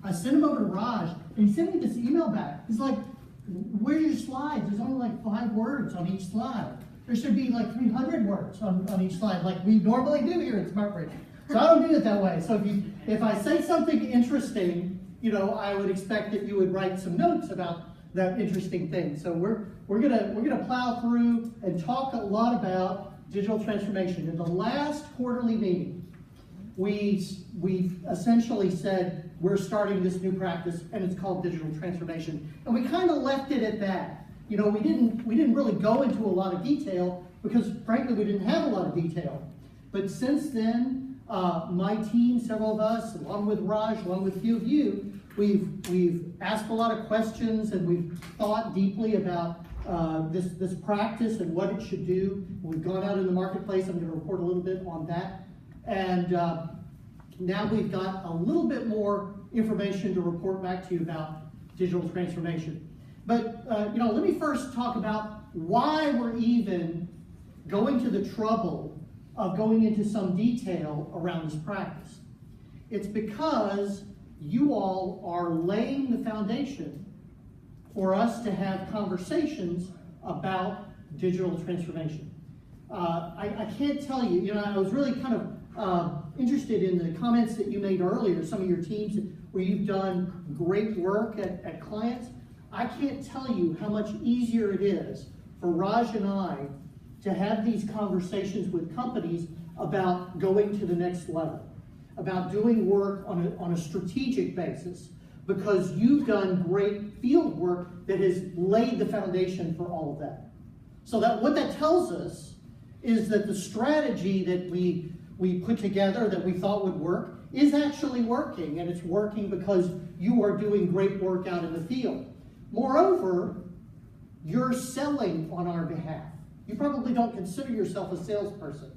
I sent them over to Raj, and he sent me this email back. He's like, where's your slides? There's only like 5 words on each slide. There should be like 300 words on each slide, like we normally do here at Smartbridge. So I don't do it that way. So if I say something interesting, you know, I would expect that you would write some notes about that interesting thing. So we're gonna plow through and talk a lot about digital transformation. In the last quarterly meeting, we essentially said we're starting this new practice, and it's called digital transformation. And we kind of left it at that. You know, we didn't really go into a lot of detail because, frankly, we didn't have a lot of detail. But since then, my team, several of us, along with Raj, along with a few of you, we've asked a lot of questions, and we've thought deeply about this practice and what it should do. We've gone out in the marketplace. I'm going to report a little bit on that. And now we've got a little bit more information to report back to you about digital transformation. But you know, let me first talk about why we're even going to the trouble of going into some detail around this practice. It's because you all are laying the foundation for us to have conversations about digital transformation. I can't tell you, you know, I was really kind of interested in the comments that you made earlier, some of your teams where you've done great work at clients. I can't tell you how much easier it is for Raj and I to have these conversations with companies about going to the next level, about doing work on a strategic basis, because you've done great field work that has laid the foundation for all of that. So that what that tells us is that the strategy that we put together that we thought would work is actually working, and it's working because you are doing great work out in the field. Moreover, you're selling on our behalf. You probably don't consider yourself a salesperson,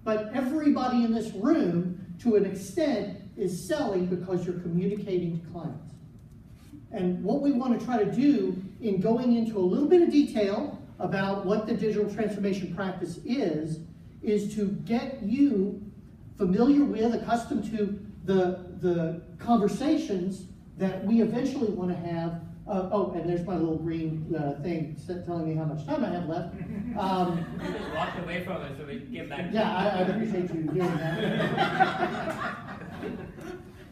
but everybody in this room, to an extent, is selling because you're communicating to clients. And what we want to try to do in going into a little bit of detail about what the digital transformation practice is to get you familiar with, accustomed to the conversations that we eventually want to have. Oh, and there's my little green thing telling me how much time I have left. You just walked away from it so we can get back. Yeah, I appreciate you doing that.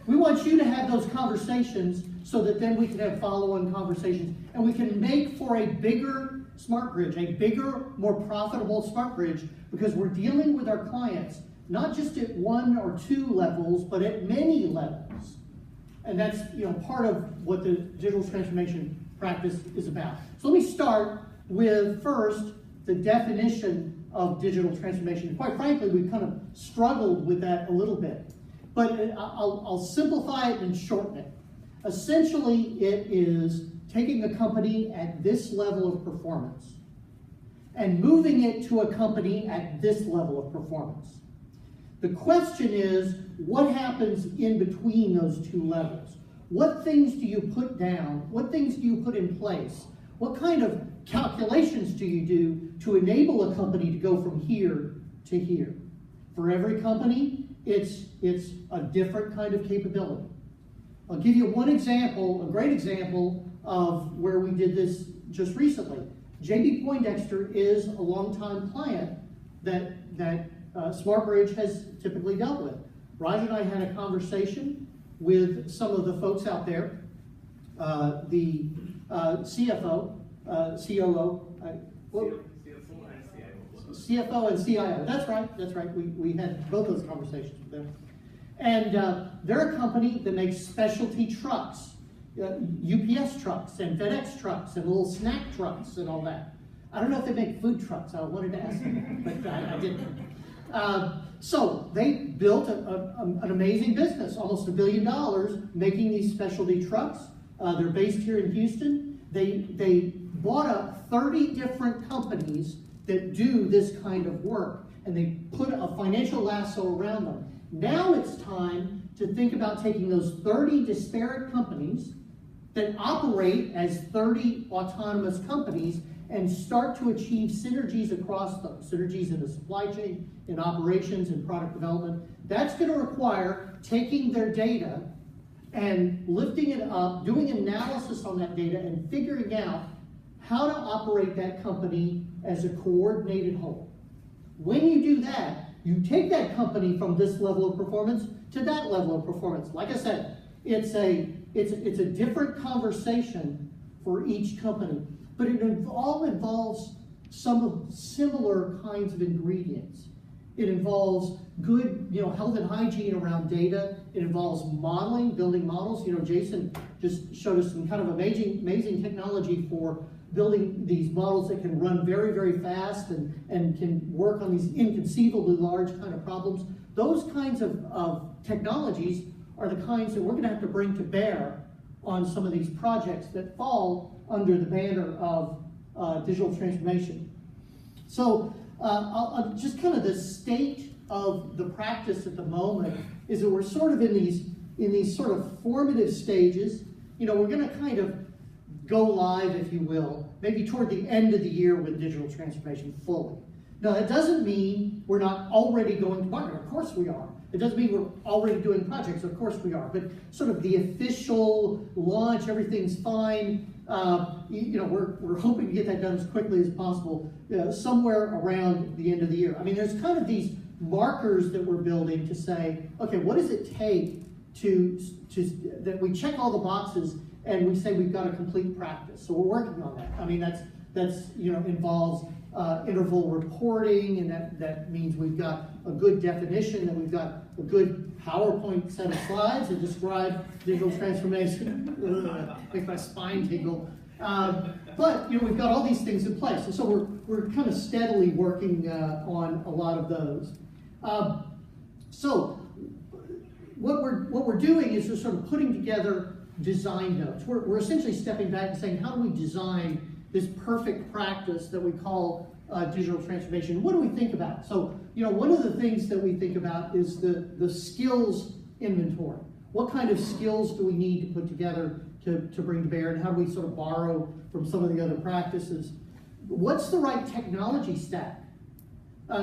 We want you to have those conversations so that then we can have follow-on conversations, and we can make for a bigger Smartbridge, a bigger, more profitable Smartbridge, because we're dealing with our clients not just at 1 or 2 levels, but at many levels. And that's, you know, part of what the digital transformation practice is about. So let me start with first the definition of digital transformation. Quite frankly, we've kind of struggled with that a little bit, but I'll simplify it and shorten it. Essentially, it is taking a company at this level of performance and moving it to a company at this level of performance. The question is, what happens in between those 2 levels? What things do you put down? What things do you put in place? What kind of calculations do you do to enable a company to go from here to here? For every company, it's a different kind of capability. I'll give you one example, a great example of where we did this just recently. JB Poindexter is a longtime client that Smartbridge has typically dealt with. Raj and I had a conversation with some of the folks out there, the CFO, COO, CFO and CIO. That's right. We had both those conversations with them. And they're a company that makes specialty trucks, UPS trucks and FedEx trucks and little snack trucks and all that. I don't know if they make food trucks. I wanted to ask them, but I didn't. So they built an amazing business, almost $1 billion, making these specialty trucks. They're based here in Houston. They bought up 30 different companies that do this kind of work, and they put a financial lasso around them. Now it's time to think about taking those 30 disparate companies that operate as 30 autonomous companies and start to achieve synergies across them, synergies in the supply chain, in operations, and product development. That's going to require taking their data and lifting it up, doing analysis on that data, and figuring out how to operate that company as a coordinated whole. When you do that, you take that company from this level of performance to that level of performance. Like I said, it's a different conversation for each company, but it all involves some similar kinds of ingredients. It involves good, health and hygiene around data. It involves modeling, building models. Jason just showed us some kind of amazing technology for building these models that can run very, very fast and can work on these inconceivably large kind of problems. Those kinds of technologies are the kinds that we're going to have to bring to bear on some of these projects that fall under the banner of digital transformation. So just kind of the state of the practice at the moment is that we're sort of in these sort of formative stages. We're going to kind of go live, if you will, maybe toward the end of the year with digital transformation fully. Now, that doesn't mean we're not already going to market. Of course we are. It doesn't mean we're already doing projects. Of course we are. But sort of the official launch, everything's fine. We're hoping to get that done as quickly as possible, somewhere around the end of the year. I mean, there's kind of these markers that we're building to say, okay, what does it take to that we check all the boxes and we say we've got a complete practice. So we're working on that. I mean, that's involves interval reporting, and that means we've got a good definition, that we've got a good PowerPoint set of slides that describe digital transformation. Makes my spine tingle. But we've got all these things in place, and so we're kind of steadily working on a lot of those. So what we're doing is we're sort of putting together design notes. We're essentially stepping back and saying, how do we design this perfect practice that we call digital transformation? What do we think about? So, one of the things that we think about is the skills inventory. What kind of skills do we need to put together to bring to bear, and how do we sort of borrow from some of the other practices? What's the right technology stack?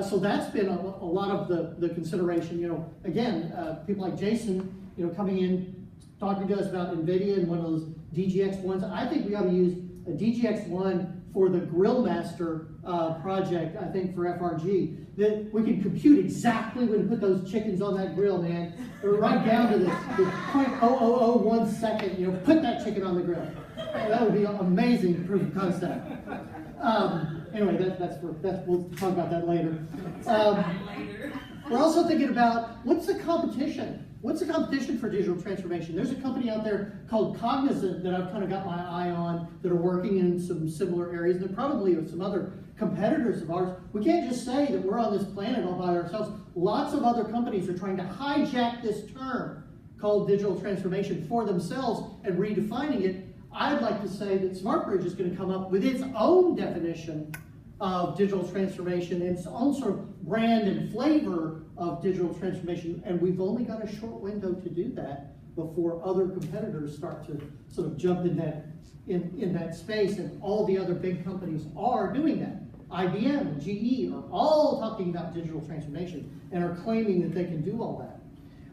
So that's been a lot of the consideration. Again, people like Jason, coming in, talking to us about NVIDIA and one of those DGX ones. I think we ought to use a DGX one for the Grillmaster project, I think, for FRG, that we can compute exactly when to put those chickens on that grill, man. Right down to the 0.0001 second, put that chicken on the grill. That would be an amazing proof of concept. Anyway, we'll talk about that later. We're also thinking about, what's the competition? What's the competition for digital transformation? There's a company out there called Cognizant that I've kind of got my eye on that are working in some similar areas. There probably are some other competitors of ours. We can't just say that we're on this planet all by ourselves. Lots of other companies are trying to hijack this term called digital transformation for themselves and redefining it. I'd like to say that Smartbridge is going to come up with its own definition of digital transformation and its own sort of brand and flavor of digital transformation, and we've only got a short window to do that before other competitors start to sort of jump in that space, and all the other big companies are doing that. IBM and GE are all talking about digital transformation and are claiming that they can do all that.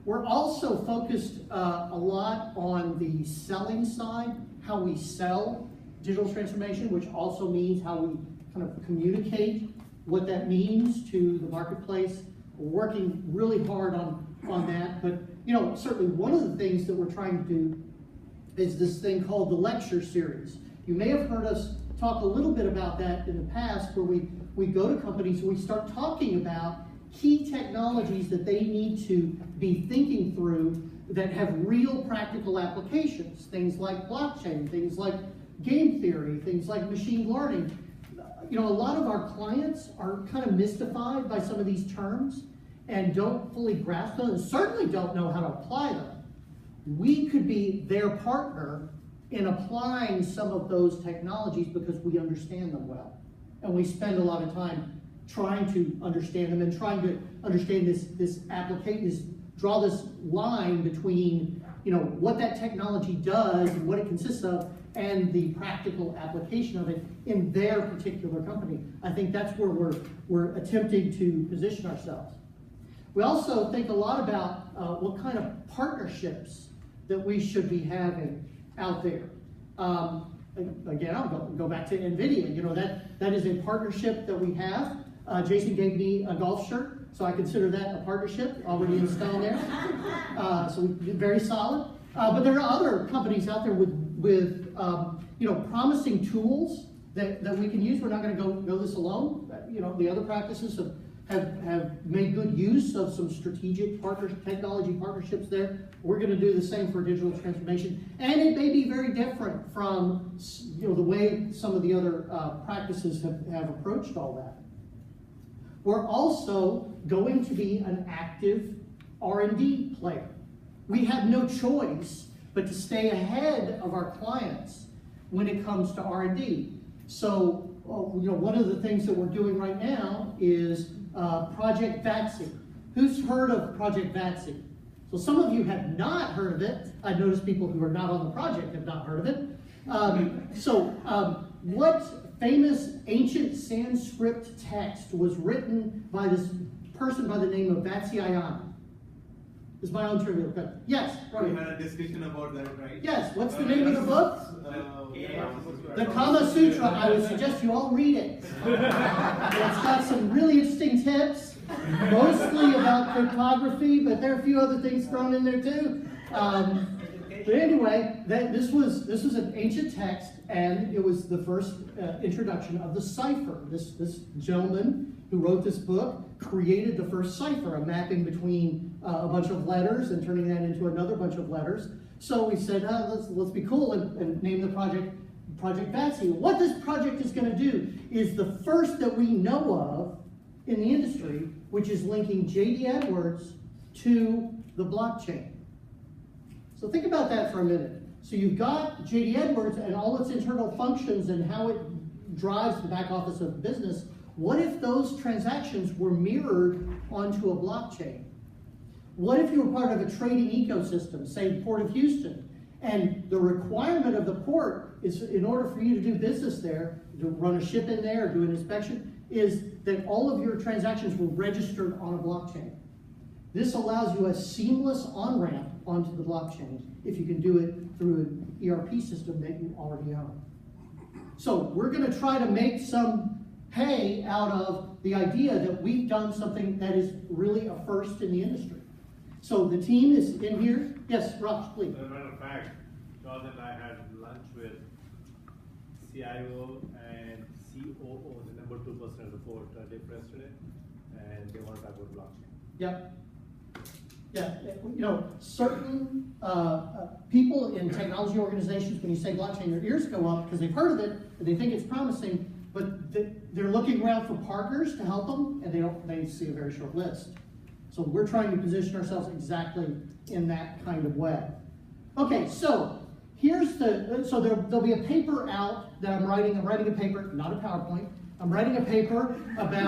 We're also focused a lot on the selling side, how we sell digital transformation, which also means how we kind of communicate what that means to the marketplace. We're working really hard on that, but certainly one of the things that we're trying to do is this thing called the lecture series. You may have heard us talk a little bit about that in the past, where we go to companies and we start talking about key technologies that they need to be thinking through that have real practical applications. Things like blockchain, things like game theory, things like machine learning. A lot of our clients are kind of mystified by some of these terms and don't fully grasp them, and certainly don't know how to apply them. We could be their partner in applying some of those technologies because we understand them well. And we spend a lot of time trying to understand them and trying to understand this application, draw this line between what that technology does and what it consists of and the practical application of it in their particular company. I think that's where we're attempting to position ourselves. We also think a lot about what kind of partnerships that we should be having out there. Again, I'll go back to NVIDIA. You know, that is a partnership that we have. Jason gave me a golf shirt, so I consider that a partnership already installed there. So very solid. But there are other companies out there with you know, promising tools that we can use. We're not going to go this alone. You know, the other practices have made good use of some strategic technology partnerships there. We're going to do the same for digital transformation, and it may be very different from, you know, the way some of the other practices have approached all that. We're also going to be an active R&D player. We have no choice but to stay ahead of our clients when it comes to R&D. So, you know, one of the things that we're doing right now is Project VATSI. Who's heard of Project VATSI? So some of you have not heard of it. I've noticed people who are not on the project have not heard of it. What famous ancient Sanskrit text was written by this person by the name of Vatsyayana? This is my own trivia. Yes, right. We had a discussion about that, right? Yes, what's the name of the book? The Kama Sutra. I would suggest you all read it. It's got some really interesting tips, mostly about cryptography, but there are a few other things thrown in there too. But anyway, this was an ancient text, and it was the first introduction of the cipher. This gentleman who wrote this book created the first cipher, a mapping between a bunch of letters and turning that into another bunch of letters. So we said, let's be cool and name the project Project VATSI. What this project is going to do is the first that we know of in the industry, which is linking J.D. Edwards to the blockchain. So think about that for a minute. So you've got J.D. Edwards and all its internal functions and how it drives the back office of the business. What if those transactions were mirrored onto a blockchain? What if you were part of a trading ecosystem, say Port of Houston, and the requirement of the port is, in order for you to do business there, to run a ship in there, do an inspection, is that all of your transactions were registered on a blockchain. This allows you a seamless on-ramp onto the blockchain if you can do it through an ERP system that you already own. So we're going to try to make some hay out of the idea that we've done something that is really a first in the industry. So the team is in here. Yes, Raj, please. As a matter of fact, John and I had lunch with CIO and COO, the number 2 person at the board, yesterday, and they want to talk about blockchain. Yep. Yeah, you know, certain people in technology organizations, when you say blockchain, their ears go up because they've heard of it and they think it's promising, but they're looking around for partners to help them, and they see a very short list. So we're trying to position ourselves exactly in that kind of way. Okay, so here's there'll be a paper out that I'm writing. I'm writing a paper, not a PowerPoint. I'm writing a paper about